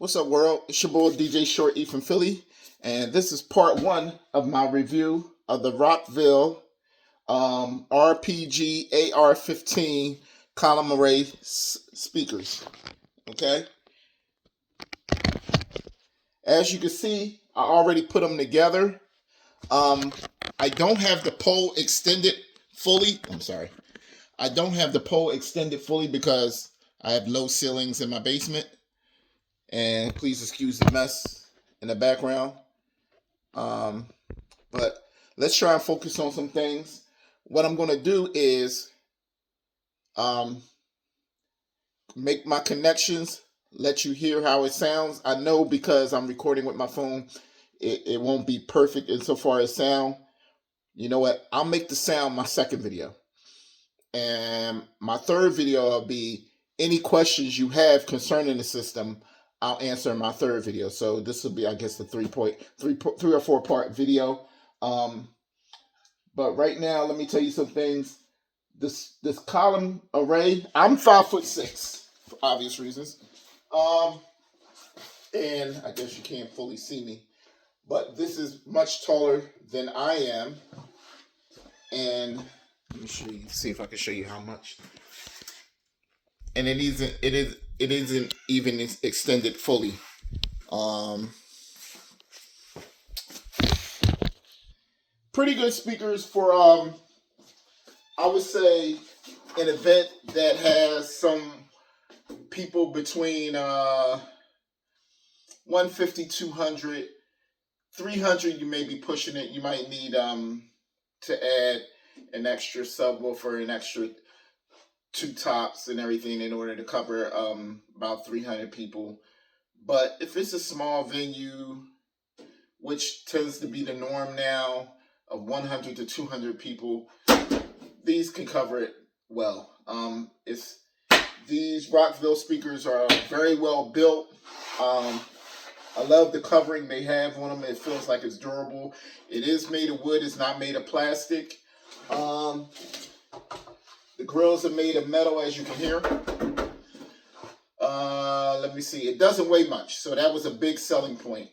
What's up, world? It's your boy DJ Shorty from Philly, and this is part one of my review of the Rockville RPG-AR15 column array speakers. Okay, as you can see, I already put them together. I don't have the pole extended fully. I don't have the pole extended fully because I have low ceilings in my basement. And please excuse the mess in the background. But let's try and focus on some things. What I'm going to do is make my connections, let you hear how it sounds. I know because I'm recording with my phone, it won't be perfect insofar as sound. You know what? I'll make the sound my second video. And my third video will be any questions you have concerning the system. I'll answer in my third video. So this will be, I guess, the three or four part video. But right now, let me tell you some things. This column array, I'm 5'6", for obvious reasons. And I guess you can't fully see me, but this is much taller than I am. And let me show you, see if I can show you how much. And it isn't even extended fully. Pretty good speakers for I would say an event that has some people between 150, 200, 300. You may be pushing it. You might need to add an extra subwoofer, an extra 2 tops and everything in order to cover about 300 people. But if it's a small venue, which tends to be the norm now, of 100 to 200 people, these can cover it well. These Rockville speakers are very well built. I love the covering they have on them. It feels like it's durable. It is made of wood. It's not made of plastic. The grills are made of metal, as you can hear. Let me see. It doesn't weigh much, so that was a big selling point.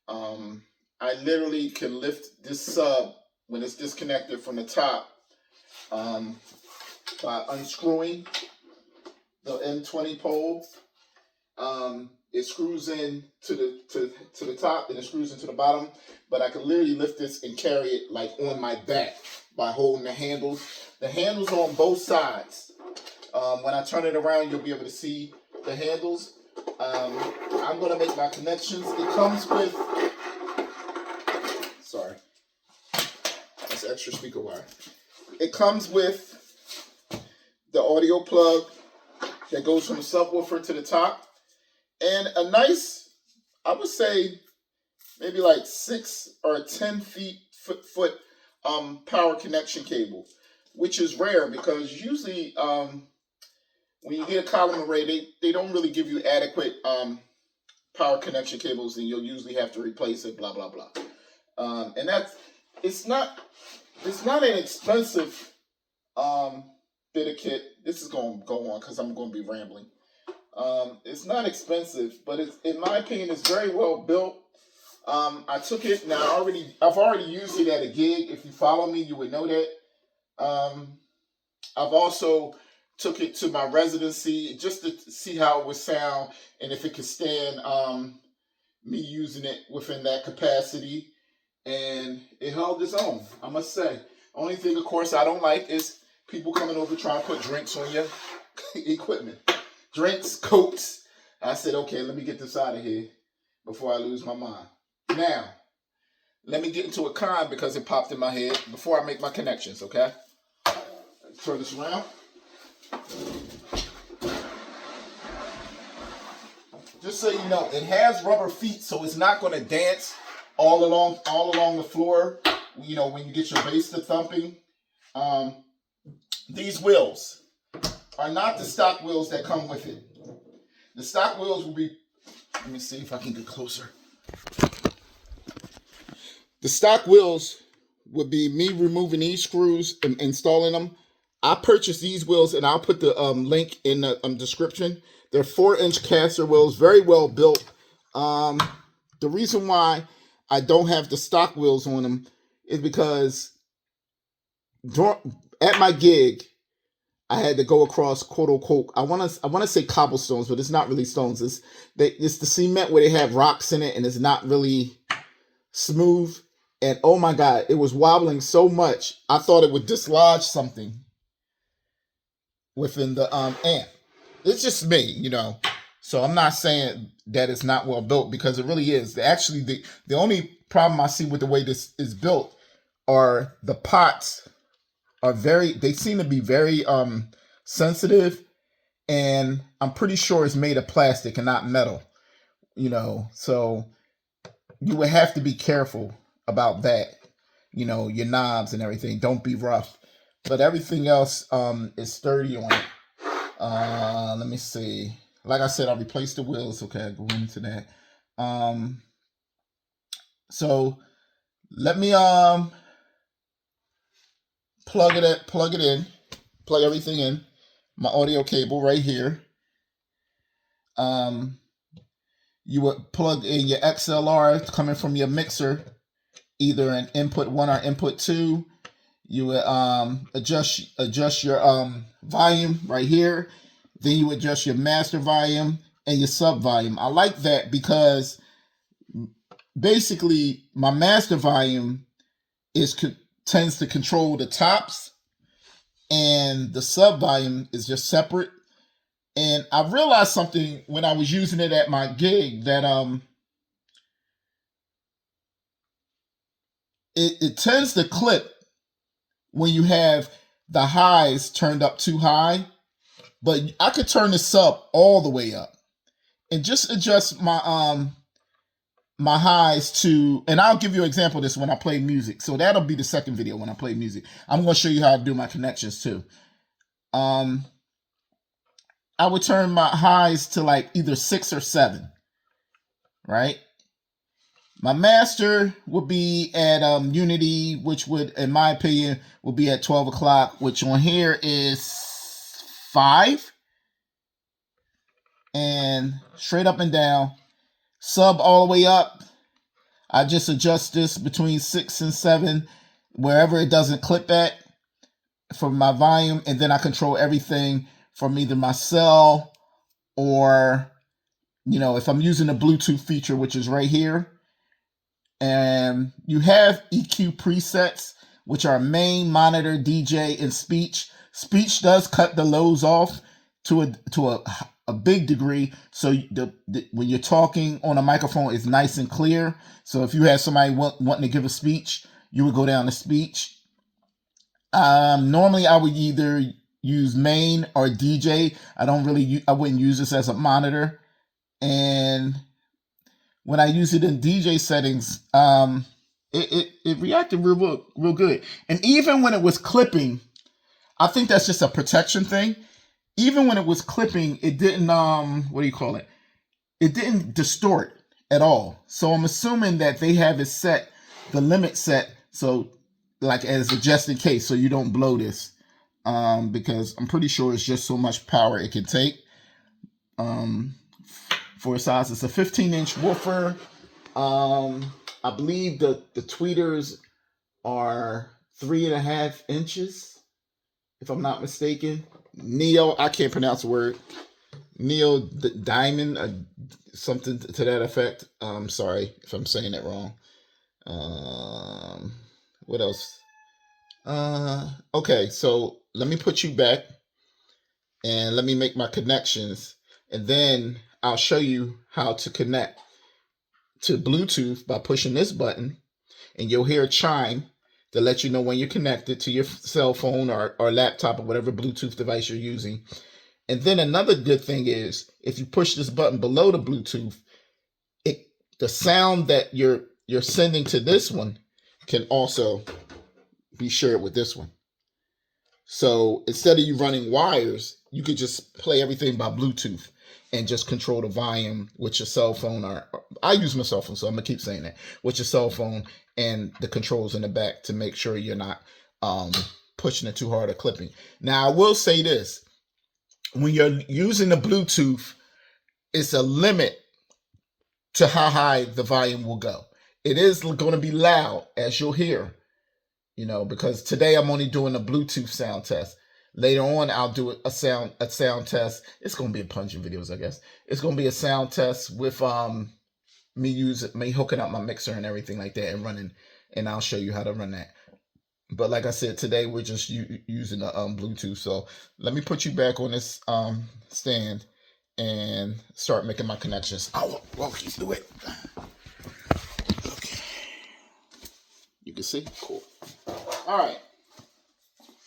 I literally can lift this sub when it's disconnected from the top by unscrewing the N20 pole. It screws in to the top and it screws into the bottom, but I can literally lift this and carry it like on my back by holding the handles. The handles are on both sides. When I turn it around, you'll be able to see the handles. I'm going to make my connections. It comes with, sorry, that's extra speaker wire. It comes with the audio plug that goes from the subwoofer to the top, and a nice, I would say, maybe like 6 or 10 foot power connection cable, which is rare because usually when you get a column array, they don't really give you adequate power connection cables, and you'll usually have to replace it, blah blah blah. And it's not an expensive bit of kit. This is going to go on because I'm going to be rambling. It's not expensive, but in my opinion, it's very well built. I took it now. I've already used it at a gig. If you follow me, you would know that. I've also took it to my residency just to see how it would sound and if it could stand me using it within that capacity. And it held its own, I must say. Only thing, of course, I don't like is people coming over trying to put drinks on your equipment. Drinks, Cokes. I said, okay, let me get this out of here before I lose my mind. Now, let me get into a con because it popped in my head before I make my connections, okay? Turn this around. Just so you know, it has rubber feet, so it's not going to dance all along the floor, you know, when you get your bass to thumping. These wheels are not the stock wheels that come with it. The stock wheels will be, let me see if I can get closer. The stock wheels would be me removing these screws and installing them. I purchased these wheels, and I'll put the link in the description. They're 4-inch caster wheels, very well built. The reason why I don't have the stock wheels on them is because at my gig, I had to go across quote unquote. I want to say cobblestones, but it's not really stones. It's the cement where they have rocks in it, and it's not really smooth. And oh my God, it was wobbling so much, I thought it would dislodge something within the amp. It's just me, you know. So I'm not saying that it's not well built, because it really is. Actually, the only problem I see with the way this is built are the pots are they seem to be very sensitive, and I'm pretty sure it's made of plastic and not metal, you know. So you would have to be careful about that, you know, your knobs and everything. Don't be rough. But everything else is sturdy on it. Let me see. Like I said, I replaced the wheels. Okay, I'll go into that. So let me plug everything in. My audio cable right here. You would plug in your XLR coming from your mixer, either an input 1 or input 2. You would adjust your volume right here. Then you adjust your master volume and your sub volume. I like that because basically my master volume tends to control the tops, and the sub volume is just separate. And I realized something when I was using it at my gig, that it tends to clip when you have the highs turned up too high. But I could turn the sub all the way up and just adjust my my highs to, and I'll give you an example of this when I play music. So that'll be the second video when I play music. I'm going to show you how to do my connections too. I would turn my highs to like either 6 or 7, right? My master would be at unity, which would, in my opinion, would be at 12 o'clock, which on here is 5. And straight up and down. Sub all the way up. I just adjust this between 6 and 7, wherever it doesn't clip at, for my volume. And then I control everything from either my cell or, you know, if I'm using the Bluetooth feature, which is right here. And you have EQ presets, which are main, monitor, DJ, and speech. Speech does cut the lows off to a big degree, so when you're talking on a microphone, it's nice and clear. So if you have somebody wanting to give a speech, you would go down to speech. Normally I would either use main or DJ. I wouldn't use this as a monitor. And when I use it in DJ settings, it reacted real good. And even when it was clipping, I think that's just a protection thing. Even when it was clipping, it didn't, what do you call it? It didn't distort at all. So I'm assuming that they have it set, the limit set, so like as a just in case, so you don't blow this. Because I'm pretty sure it's just so much power it can take. For a size, it's a 15-inch woofer. I believe the tweeters are 3.5 inches, if I'm not mistaken. Neo, I can't pronounce the word. Neo Diamond, something to that effect. Sorry if I'm saying it wrong. What else? Okay, so let me put you back and let me make my connections, and then I'll show you how to connect to Bluetooth by pushing this button, and you'll hear a chime to let you know when you're connected to your cell phone or laptop or whatever Bluetooth device you're using. And then another good thing is, if you push this button below the Bluetooth, the sound that you're sending to this one can also be shared with this one. So instead of you running wires, you could just play everything by Bluetooth and just control the volume with your cell phone, or I use my cell phone, so I'm gonna keep saying that, with your cell phone and the controls in the back to make sure you're not pushing it too hard or clipping. Now I will say this, when you're using the Bluetooth, it's a limit to how high the volume will go. It is going to be loud, as you'll hear, you know, because today I'm only doing a Bluetooth sound test. Later on, I'll do a sound test. It's going to be a bunch of videos, I guess. It's going to be a sound test with me hooking up my mixer and everything like that and running, and I'll show you how to run that. But like I said, today we're just using the Bluetooth. So let me put you back on this stand and start making my connections. I'll walk you through it. Okay. You can see? Cool. All right.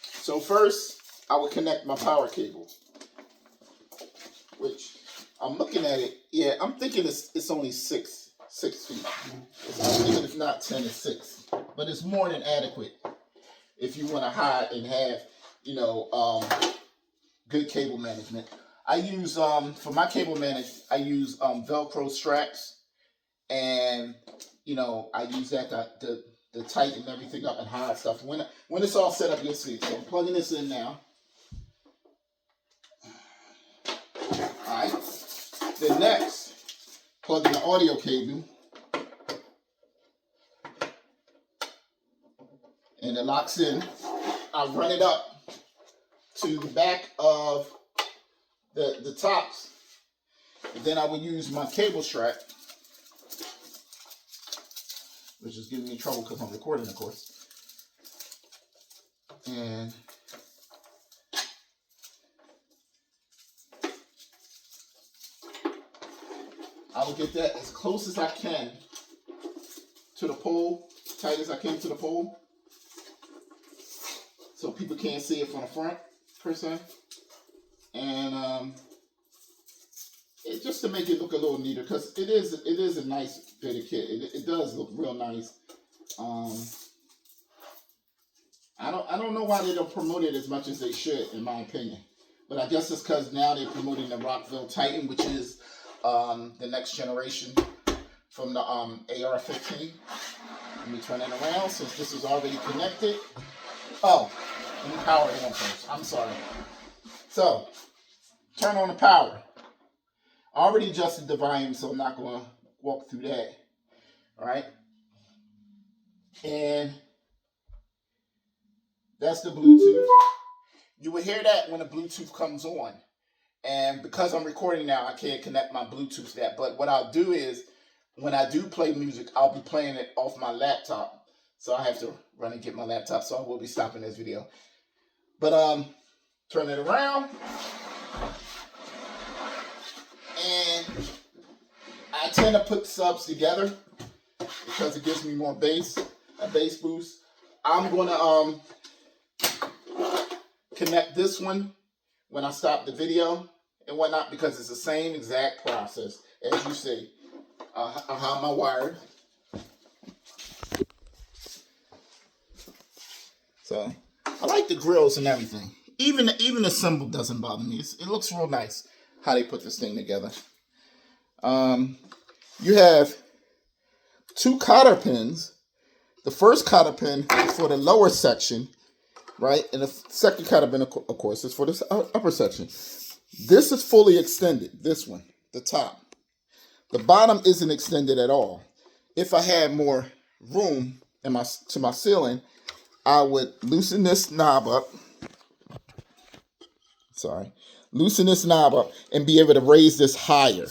So first, I will connect my power cable, which I'm looking at it. Yeah, I'm thinking it's only 6 feet. Even if not 10, it's 6. But it's more than adequate if you want to hide and have, you know, good cable management. I use, for my cable management, I use Velcro straps, and, you know, I use that to tighten everything up and hide stuff. When it's all set up, you'll see. So I'm plugging this in now. All right. Then next, plug in the audio cable. And it locks in. I run it up to the back of the tops. And then I will use my cable strap, which is giving me trouble because I'm recording, of course. And I will get that as close as I can to the pole, tight as I can to the pole, so people can't see it from the front, per se. And it's just to make it look a little neater, because it is a nice bit of kit. It does look real nice. I don't know why they don't promote it as much as they should, in my opinion. But I guess it's because now they're promoting the Rockville Titan, which is the next generation from the AR15. Let me turn it around since this is already connected. Oh, let me power it on first. I'm sorry. So, turn on the power. I already adjusted the volume, so I'm not going to walk through that. All right. And that's the Bluetooth. You will hear that when the Bluetooth comes on. And because I'm recording now, I can't connect my Bluetooth to that. But what I'll do is, when I do play music, I'll be playing it off my laptop. So I have to run and get my laptop. So I will be stopping this video. But turn it around. And I tend to put subs together because it gives me more bass, a bass boost. I'm going to connect this one when I stop the video and whatnot, because it's the same exact process as you see. I have my wire. So I like the grills and everything. Even the symbol doesn't bother me. It looks real nice how they put this thing together. You have 2 cotter pins. The first cotter pin is for the lower section, right? And the second cotter pin, of course, is for this upper section. This is fully extended, this one, the top. The bottom isn't extended at all. If I had more room to my ceiling, I would loosen this knob up. Loosen this knob up and be able to raise this higher.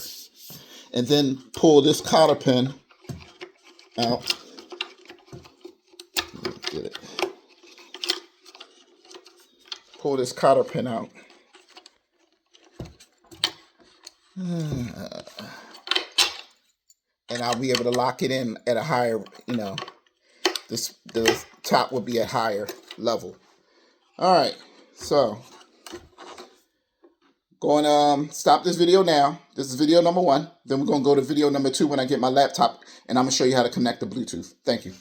And then pull this cotter pin out. Get it. Pull this cotter pin out. And I'll be able to lock it in at a higher, you know, the top will be at higher level. All right, so going to stop this video now. This is video number 1. Then we're going to go to video number 2 when I get my laptop, and I'm going to show you how to connect the Bluetooth. Thank you.